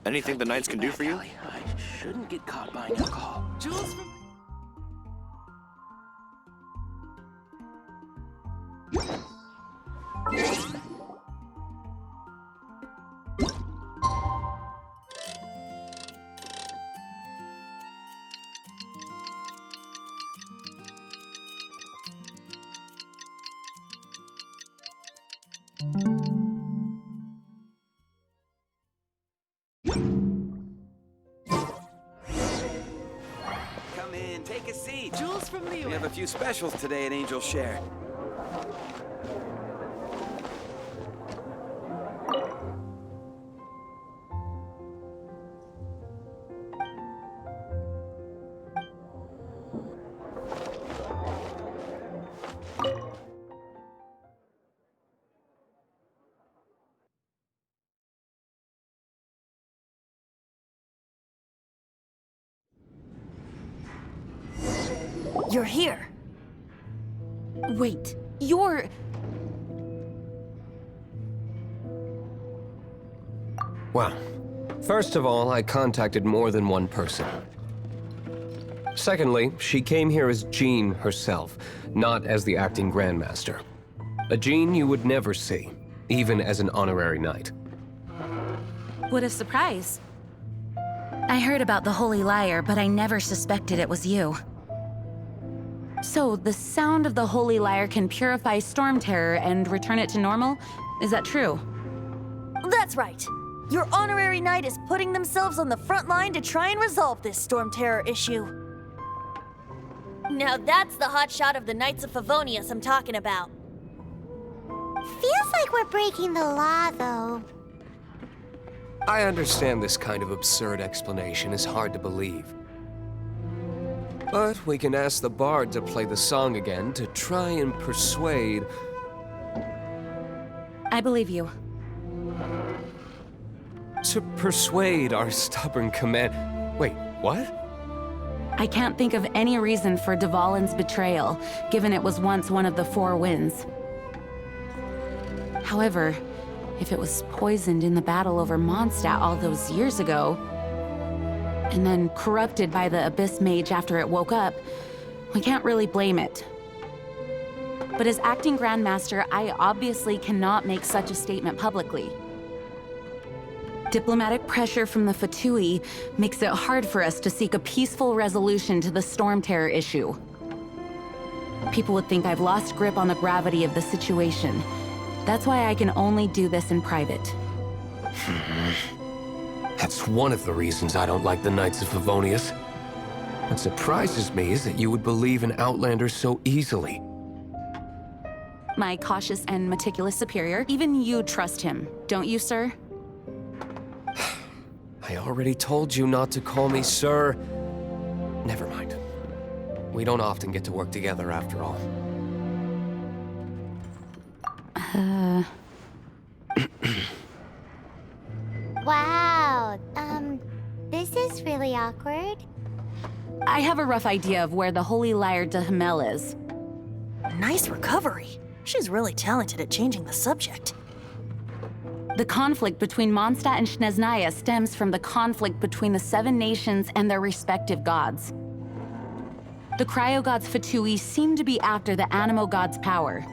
Anything the Knights can do for you? I shouldn't get caught buying alcohol. Jules from... Come in, take a seat. Jules from the... We have a few specials today at Angel Share. You're here. Wait, you're... Well, first of all, I contacted more than one person. Secondly, she came here as Jean herself, not as the acting Grandmaster. A Jean you would never see, even as an honorary knight. What a surprise. I heard about the Holy Liar, but I never suspected it was you. So, the sound of the Holy Liar can purify Storm Terror and return it to normal? Is that true? That's right. Your honorary knight is putting themselves on the front line to try and resolve this Storm Terror issue. Now that's the hot shot of the Knights of Favonius I'm talking about. Feels like we're breaking the law, though. I understand this kind of absurd explanation is hard to believe. But we can ask the bard to play the song again to try and persuade... I believe you. To persuade our stubborn command... Wait, what? I can't think of any reason for Dvalin's betrayal, given it was once one of the Four Winds. However, if it was poisoned in the battle over Mondstadt all those years ago, and then corrupted by the Abyss Mage after it woke up, we can't really blame it. But as acting Grandmaster, I obviously cannot make such a statement publicly. Diplomatic pressure from the Fatui makes it hard for us to seek a peaceful resolution to the Storm Terror issue. People would think I've lost grip on the gravity of the situation. That's why I can only do this in private. That's one of the reasons I don't like the Knights of Favonius. What surprises me is that you would believe an Outlander so easily. My cautious and meticulous superior, even you trust him, don't you, sir? I already told you not to call me sir. Never mind. We don't often get to work together after all. Wow, this is really awkward. I have a rough idea of where the Holy Liar de Hamel is. Nice recovery. She's really talented at changing the subject. The conflict between Mondstadt and Snezhnaya stems from the conflict between the Seven Nations and their respective gods. The Cryo-gods Fatui seem to be after the Animo god's power.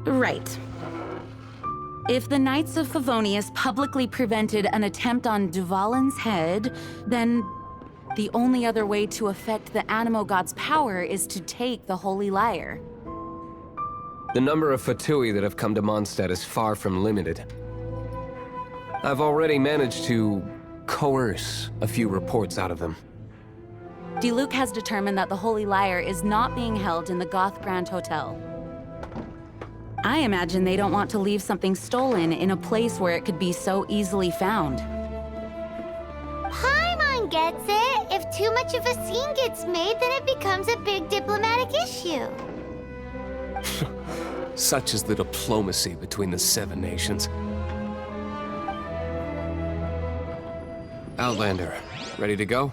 Right. If the Knights of Favonius publicly prevented an attempt on Dvalin's head, then the only other way to affect the Animo god's power is to take the Holy Liar. The number of Fatui that have come to Mondstadt is far from limited. I've already managed to coerce a few reports out of them. Diluc has determined that the Holy Liar is not being held in the Goth Grand Hotel. I imagine they don't want to leave something stolen in a place where it could be so easily found. Paimon gets it. If too much of a scene gets made, then it becomes a big diplomatic issue. Such is the diplomacy between the Seven Nations. Outlander, ready to go?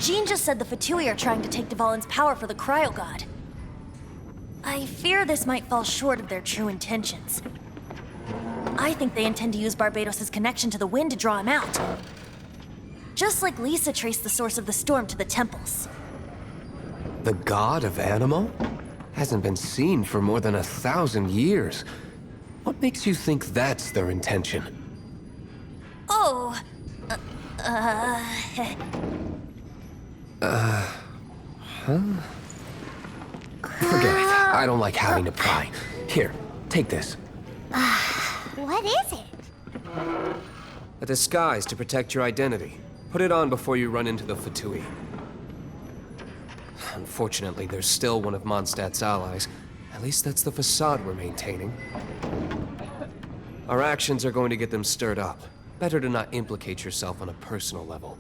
Jean just said the Fatui are trying to take Dvalin's power for the Cryo God. I fear this might fall short of their true intentions. I think they intend to use Barbados' connection to the wind to draw him out. Just like Lisa traced the source of the storm to the temples. The god of Animo? Hasn't been seen for more than 1,000 years. What makes you think that's their intention? Oh, Forget it. I don't like having to pry. Here, take this. What is it? A disguise to protect your identity. Put it on before you run into the Fatui. Unfortunately, there's still one of Mondstadt's allies. At least that's the facade we're maintaining. Our actions are going to get them stirred up. Better to not implicate yourself on a personal level.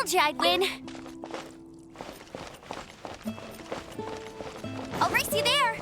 told you I'd win. I'll race you there.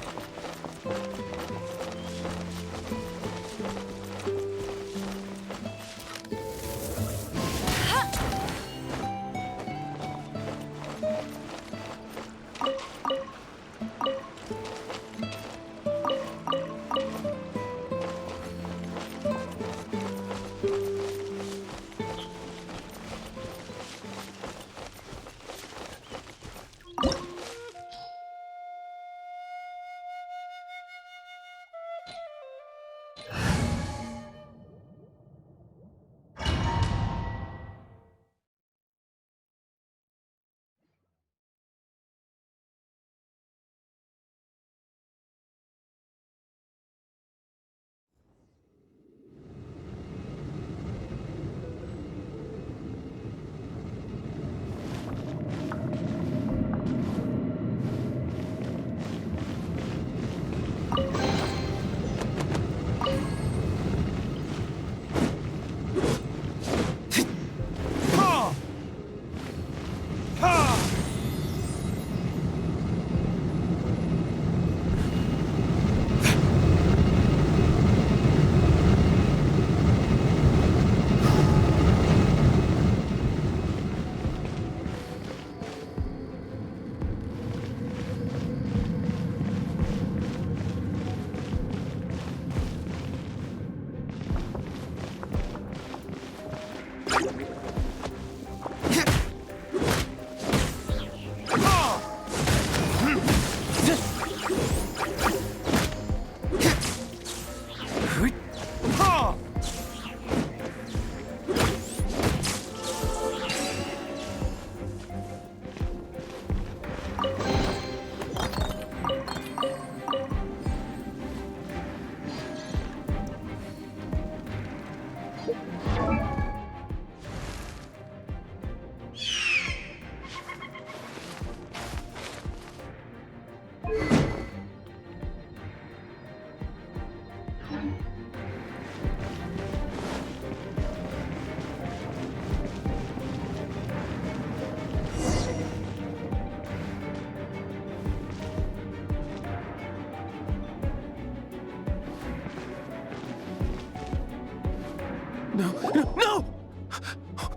No, no, no!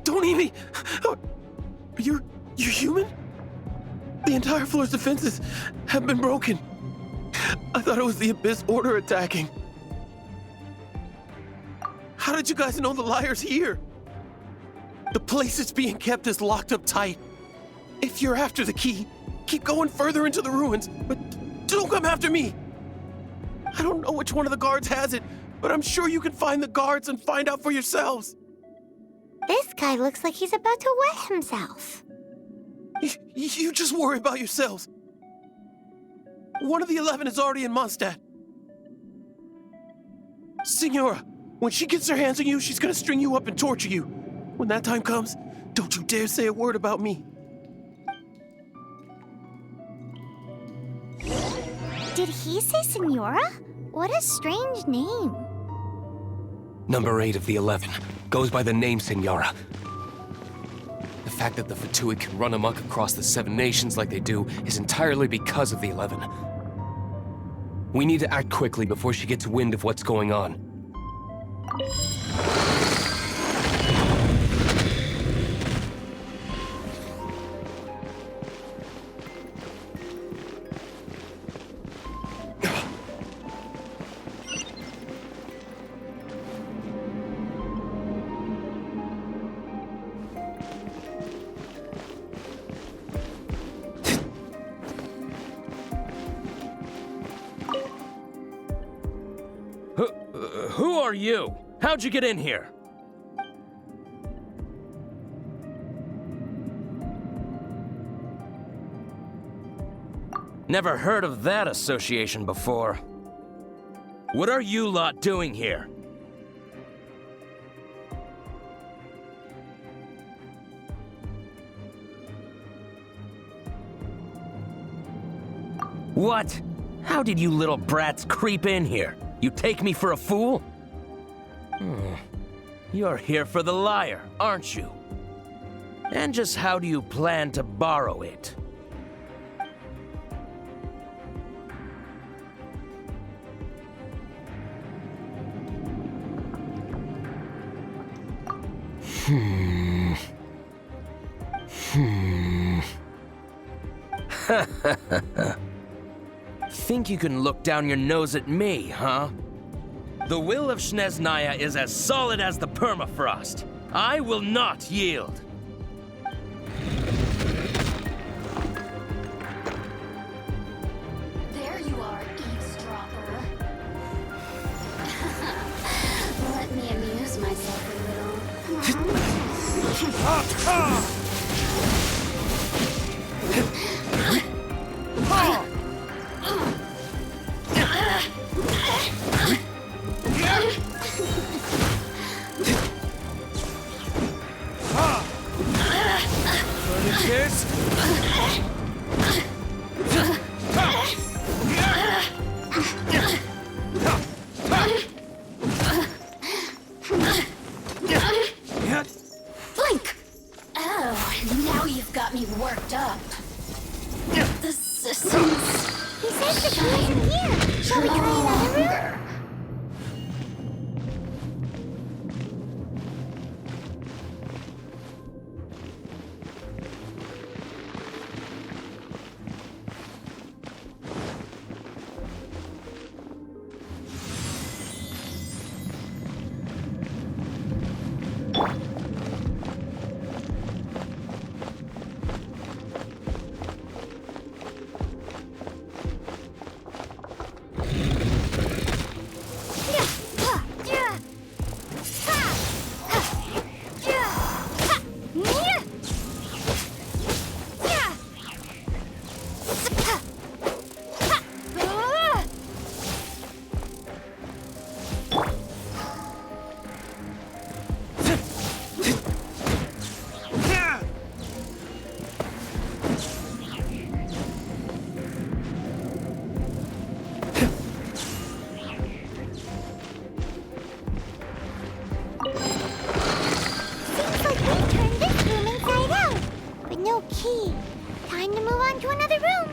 Don't eat me! You're human? The entire floor's defenses have been broken. I thought it was the Abyss Order attacking. How did you guys know the liar's here? The place it's being kept is locked up tight. If you're after the key, keep going further into the ruins, but don't come after me. I don't know which one of the guards has it, but I'm sure you can find the guards and find out for yourselves. This guy looks like he's about to wet himself. You just worry about yourselves. One of the 11 is already in Mondstadt. Signora, when she gets her hands on you, she's gonna string you up and torture you. When that time comes, don't you dare say a word about me. Did he say Senora? What a strange name. Number 8 of the 11 goes by the name Senora. The fact that the Fatui can run amok across the 7 nations like they do is entirely because of the 11. We need to act quickly before she gets wind of what's going on. Who are you? How'd you get in here? Never heard of that association before. What are you lot doing here? What? How did you little brats creep in here? You take me for a fool? You're here for the liar, aren't you? And just how do you plan to borrow it? Think you can look down your nose at me, huh? The will of Snezhnaya is as solid as the permafrost. I will not yield. There you are, eavesdropper. Let me amuse myself a Furnitures? Blink! Oh, now you've got me worked up. The systems. He says the key is in here. Shall we try another room? Key. Time to move on to another room.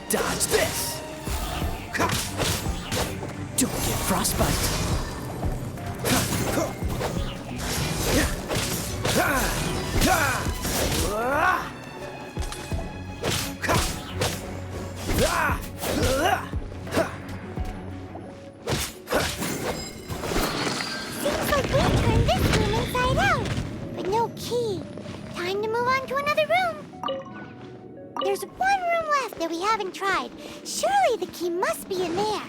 Dodge this! Don't get frostbite! Seems like we turned this room inside out, but no key. Time to move on to another room. There's one room left that we haven't tried. Surely the key must be in there.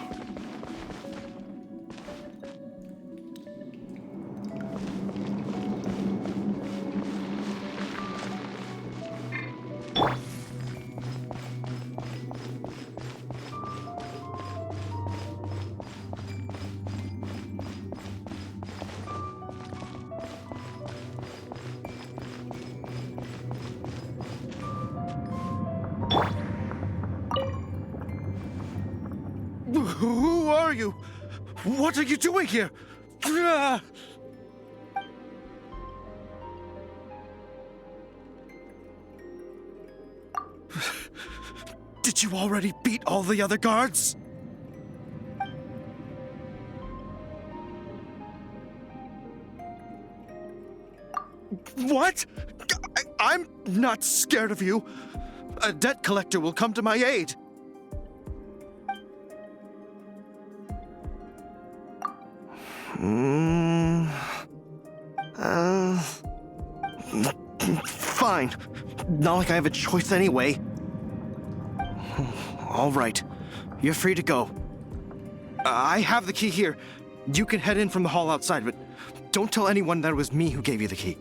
Who are you? What are you doing here? Did you already beat all the other guards? What? I'm not scared of you. A debt collector will come to my aid. Fine. Not like I have a choice anyway. All right. You're free to go. I have the key here. You can head in from the hall outside, but don't tell anyone that it was me who gave you the key.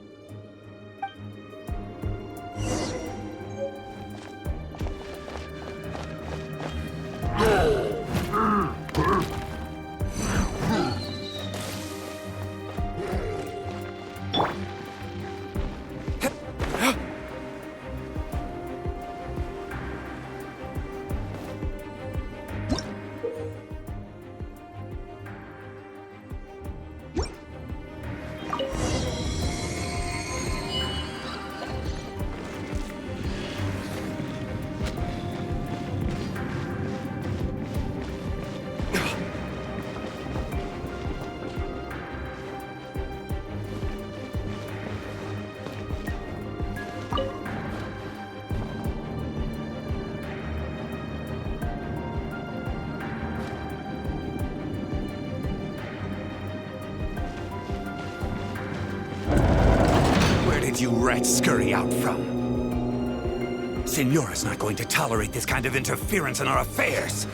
You rats scurry out from? Senora's not going to tolerate this kind of interference in our affairs.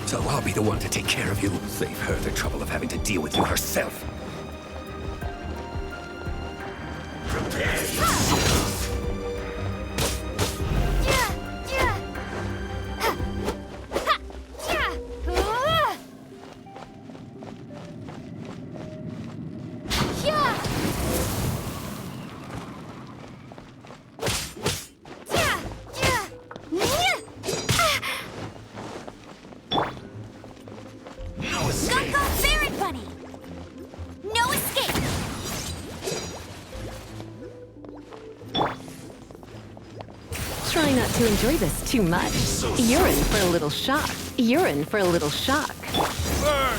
So I'll be the one to take care of you. Save her the trouble of having to deal with you herself. Prepare yourself. Try not to enjoy this too much. You're in for a little shock. You're in for a little shock. Burn!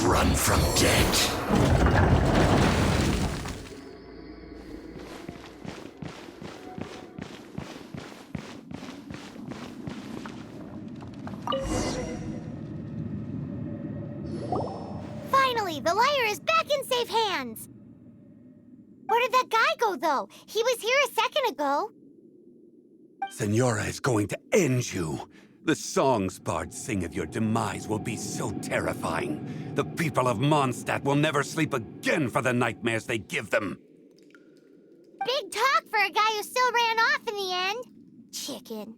Run from death. Finally, the liar is back in safe hands. Where did that guy go, though? He was here a second ago. Senora is going to end you. The songs bards sing of your demise will be so terrifying. The people of Mondstadt will never sleep again for the nightmares they give them. Big talk for a guy who still ran off in the end. Chicken.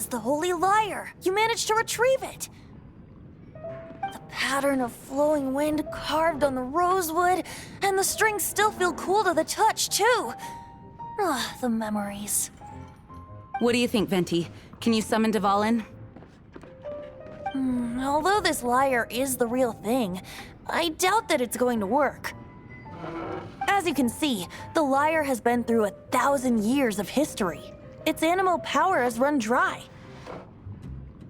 That's the Holy Lyre! You managed to retrieve it! The pattern of flowing wind carved on the rosewood, and the strings still feel cool to the touch, too. Ah, the memories. What do you think, Venti? Can you summon Dvalin? Although this lyre is the real thing, I doubt that it's going to work. As you can see, the lyre has been through 1,000 years of history. Its animal power has run dry.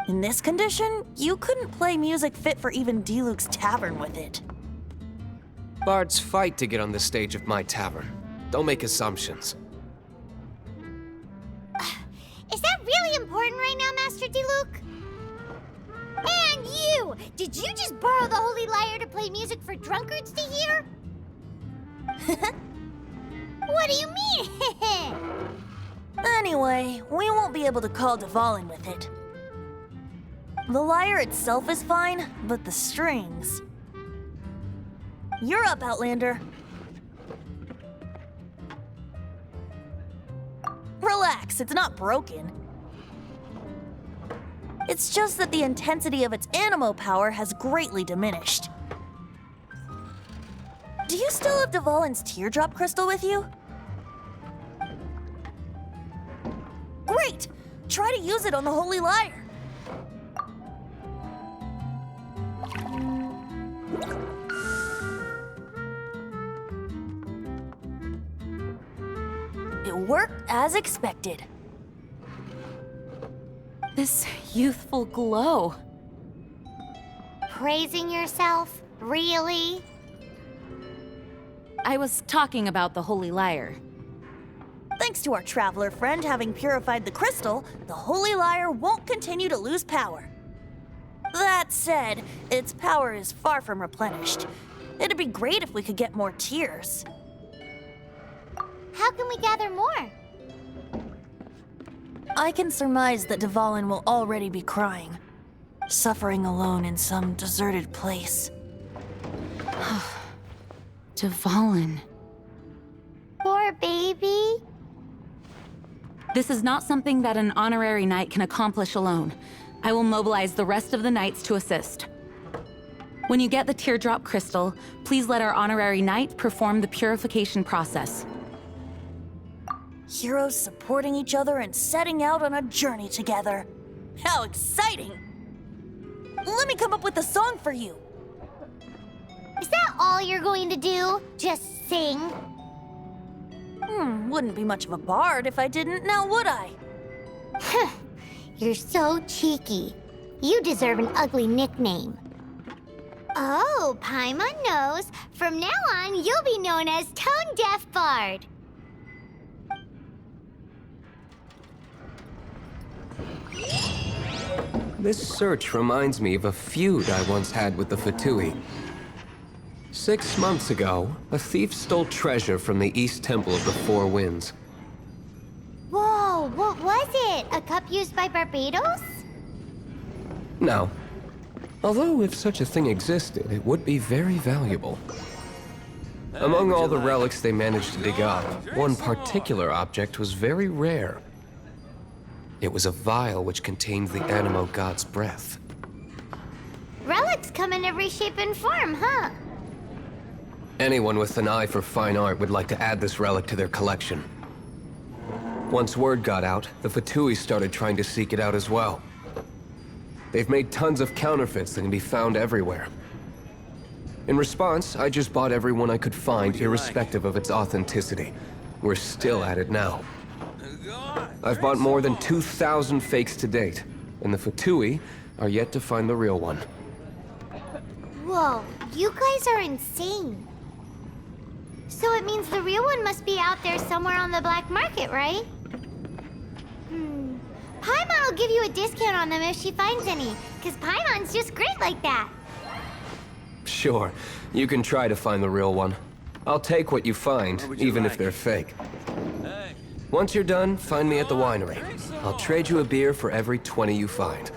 In this condition, you couldn't play music fit for even D-Luke's tavern with it. Bards fight to get on the stage of my tavern. Don't make assumptions. Is that really important right now, Master D-Luke? And you! Did you just borrow the Holy Lyre to play music for drunkards to hear? What do you mean? Anyway, we won't be able to call Dvalin with it. The lyre itself is fine, but the strings... You're up, Outlander. Relax, it's not broken. It's just that the intensity of its animo power has greatly diminished. Do you still have Dvalin's teardrop crystal with you? Great! Try to use it on the Holy Lyre. It worked as expected. This youthful glow. Praising yourself? Really? I was talking about the Holy Lyre. Thanks to our traveler friend having purified the crystal, the Holy Lyre won't continue to lose power. That said, its power is far from replenished. It'd be great if we could get more tears. How can we gather more? I can surmise that Dvalin will already be crying, suffering alone in some deserted place. Dvalin. Poor baby. This is not something that an honorary knight can accomplish alone. I will mobilize the rest of the knights to assist. When you get the teardrop crystal, please let our honorary knight perform the purification process. Heroes supporting each other and setting out on a journey together. How exciting! Let me come up with a song for you. Is that all you're going to do? Just sing? Wouldn't be much of a bard if I didn't, now would I? You're so cheeky. You deserve an ugly nickname. Oh, Paimon knows. From now on, you'll be known as Tone Deaf Bard. This search reminds me of a feud I once had with the Fatui. 6 months ago, a thief stole treasure from the East Temple of the Four Winds. Whoa, what was it? A cup used by Barbados? No. Although if such a thing existed, it would be very valuable. Among all the relics they managed to dig up, one particular object was very rare. It was a vial which contained the Animo God's breath. Relics come in every shape and form, huh? Anyone with an eye for fine art would like to add this relic to their collection. Once word got out, the Fatui started trying to seek it out as well. They've made tons of counterfeits that can be found everywhere. In response, I just bought every one I could find, irrespective of its authenticity. We're still at it now. I've bought more than 2,000 fakes to date, and the Fatui are yet to find the real one. Whoa, you guys are insane. So it means the real one must be out there somewhere on the black market, right? Paimon will give you a discount on them if she finds any, because Paimon's just great like that. Sure, you can try to find the real one. I'll take what you find, even if they're fake. Once you're done, find me at the winery. I'll trade you a beer for every 20 you find.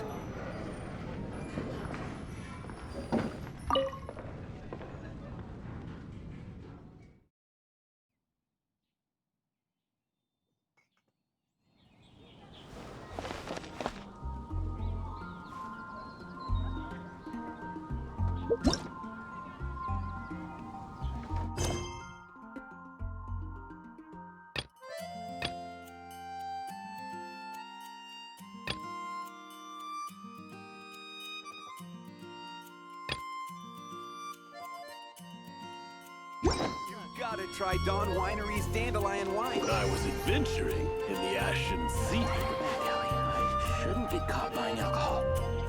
gotta try Dawn Winery's dandelion wine. When I was adventuring in the Ashen Sea, I shouldn't get caught buying alcohol.